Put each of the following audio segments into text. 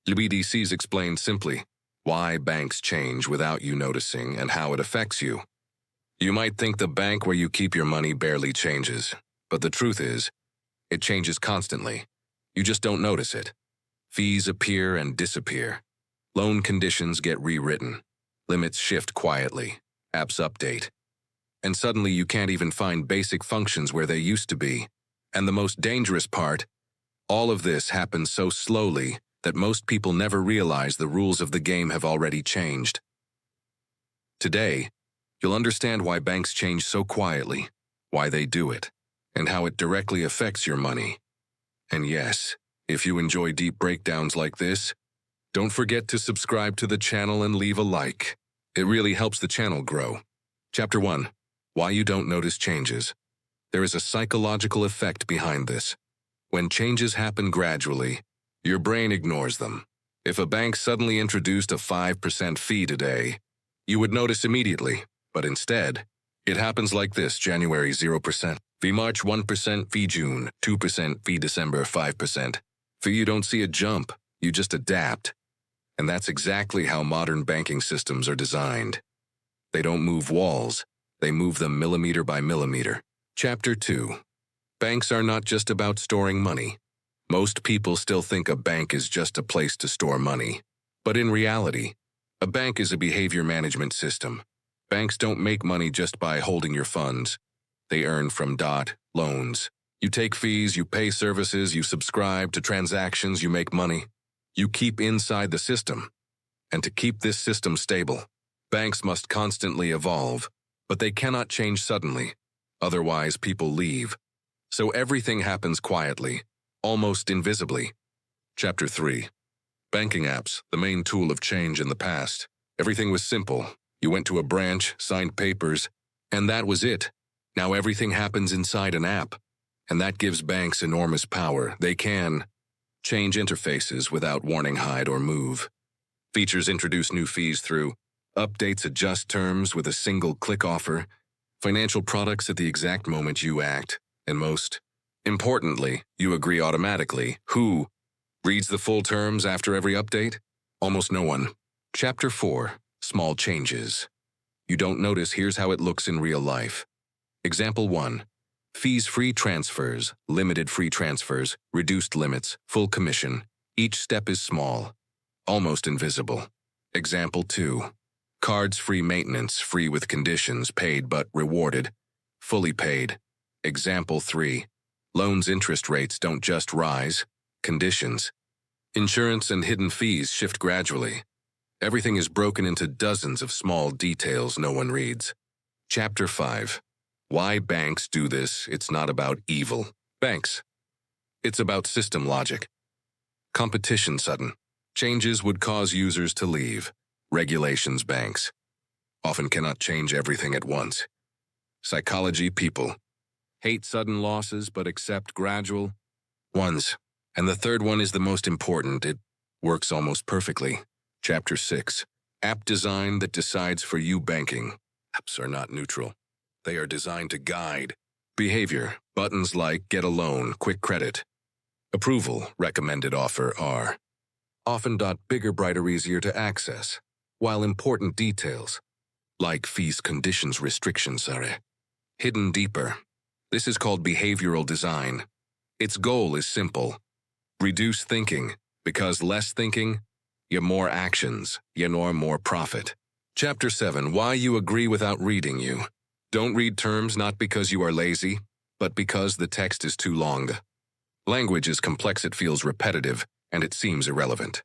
CBDCs explain simply why banks change without you noticing and how it affects you. You might think the bank where you keep your money barely changes, but the truth is, it changes constantly. You just don't notice it. Fees appear and disappear. Loan conditions get rewritten. Limits shift quietly. Apps update. And suddenly you can't even find basic functions where they used to be. And the most dangerous part, all of this happens so slowly that most people never realize the rules of the game have already changed. Today, you'll understand why banks change so quietly, why they do it, and how it directly affects your money. And yes, if you enjoy deep breakdowns like this, don't forget to subscribe to the channel and leave a like. It really helps the channel grow. Chapter 1. Why you don't notice changes. There is a psychological effect behind this. When changes happen gradually, your brain ignores them. If a bank suddenly introduced a 5% fee today, you would notice immediately, but instead, it happens like this: January 0%, fee March 1%, fee June 2%, fee December 5%. Fee you don't see a jump, you just adapt. And that's exactly how modern banking systems are designed. They don't move walls, they move them millimeter by millimeter. Chapter 2. Banks are not just about storing money. Most people still think a bank is just a place to store money. But in reality, a bank is a behavior management system. Banks don't make money just by holding your funds. They earn from loans. You take fees, you pay services, you subscribe to transactions, you make money. You keep inside the system. And to keep this system stable, banks must constantly evolve, but they cannot change suddenly. Otherwise, people leave. So everything happens quietly, almost invisibly. Chapter 3. Banking apps, the main tool of change in the past. Everything was simple. You went to a branch, signed papers, and that was it. Now everything happens inside an app, and that gives banks enormous power. They can change interfaces without warning, hide, or move. Features introduce new fees through updates, adjust terms with a single click offer, financial products at the exact moment you act, and most importantly, you agree automatically. Who reads the full terms after every update? Almost no one. Chapter 4. Small changes. You don't notice. Here's how it looks in real life. Example 1. Fees-free transfers, limited free transfers, reduced limits, full commission. Each step is small, almost invisible. Example 2. Cards-free maintenance, free with conditions, paid but rewarded, fully paid. Example 3. Loans interest rates don't just rise, conditions. Insurance and hidden fees shift gradually. Everything is broken into dozens of small details no one reads. Chapter 5. Why banks do this. It's not about evil banks. It's about system logic. Competition sudden. Changes would cause users to leave. Regulations banks often cannot change everything at once. Psychology people hate sudden losses but accept gradual ones. And the third one is the most important. It works almost perfectly. Chapter 6. App design that decides for you. Banking apps are not neutral. They are designed to guide behavior. Buttons like get a loan, quick credit, approval, recommended offer are often bigger, brighter, easier to access, while important details like fees, conditions, restrictions are hidden deeper. This is called behavioral design. Its goal is simple: reduce thinking, because less thinking, you more actions, you know more profit. Chapter 7. Why you agree without reading. You don't read terms not because you are lazy, but because the text is too long. Language is complex, it feels repetitive, and it seems irrelevant.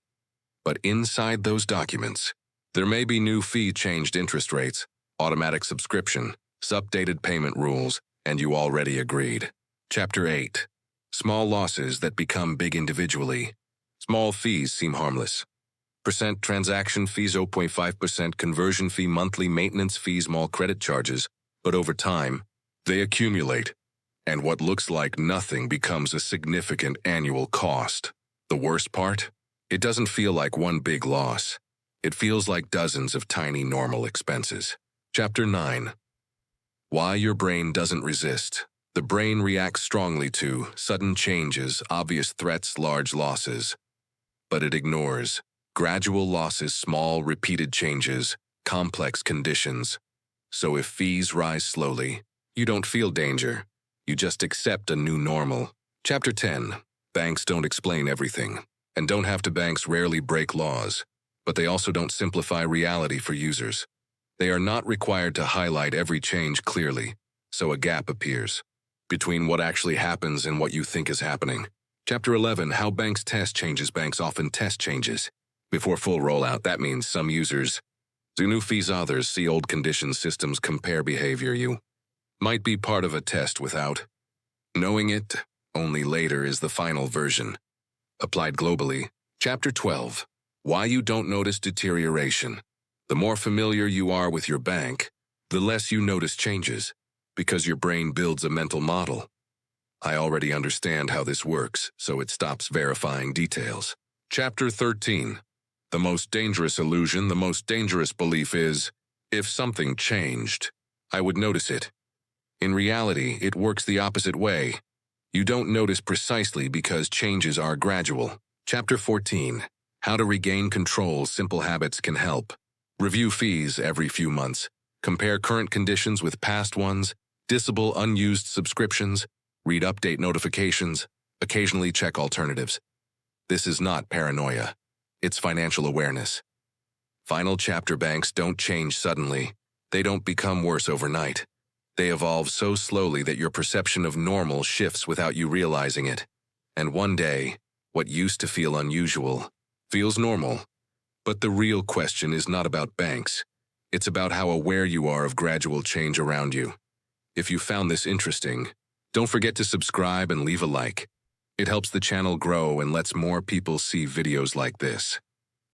But inside those documents, there may be new fee, changed interest rates, automatic subscription, updated payment rules, and you already agreed. Chapter 8. Small losses that become big individually. Small fees seem harmless. Percent transaction fees, 0.5% conversion fee, monthly maintenance fees, small credit charges, but over time, they accumulate, and what looks like nothing becomes a significant annual cost. The worst part? It doesn't feel like one big loss. It feels like dozens of tiny normal expenses. Chapter 9. Why your brain doesn't resist. The brain reacts strongly to sudden changes, obvious threats, large losses. but it ignores gradual losses, small, repeated changes, complex conditions. So if fees rise slowly, you don't feel danger. You just accept a new normal. Chapter 10. Banks don't explain everything. And don't have to. Banks rarely break laws, but they also don't simplify reality for users. They are not required to highlight every change clearly, so a gap appears between what actually happens and what you think is happening. Chapter 11. How banks test changes. Banks often test changes before full rollout. That means some users do new fees, others see old conditions, systems compare behavior. You might be part of a test without knowing it. Only later is the final version. Applied globally. Chapter 12. Why you don't notice deterioration. The more familiar you are with your bank, the less you notice changes, because your brain builds a mental model. I already understand how this works, so it stops verifying details. Chapter 13. The most dangerous illusion, the most dangerous belief is, if something changed, I would notice it. In reality, it works the opposite way. You don't notice precisely because changes are gradual. Chapter 14. How to regain control. Simple habits can help. Review fees every few months. Compare current conditions with past ones. Disable unused subscriptions. Read update notifications. Occasionally check alternatives. This is not paranoia. It's financial awareness. Final chapter. Banks don't change suddenly. They don't become worse overnight. They evolve so slowly that your perception of normal shifts without you realizing it. And one day, what used to feel unusual feels normal. But the real question is not about banks. It's about how aware you are of gradual change around you. If you found this interesting, don't forget to subscribe and leave a like. It helps the channel grow and lets more people see videos like this.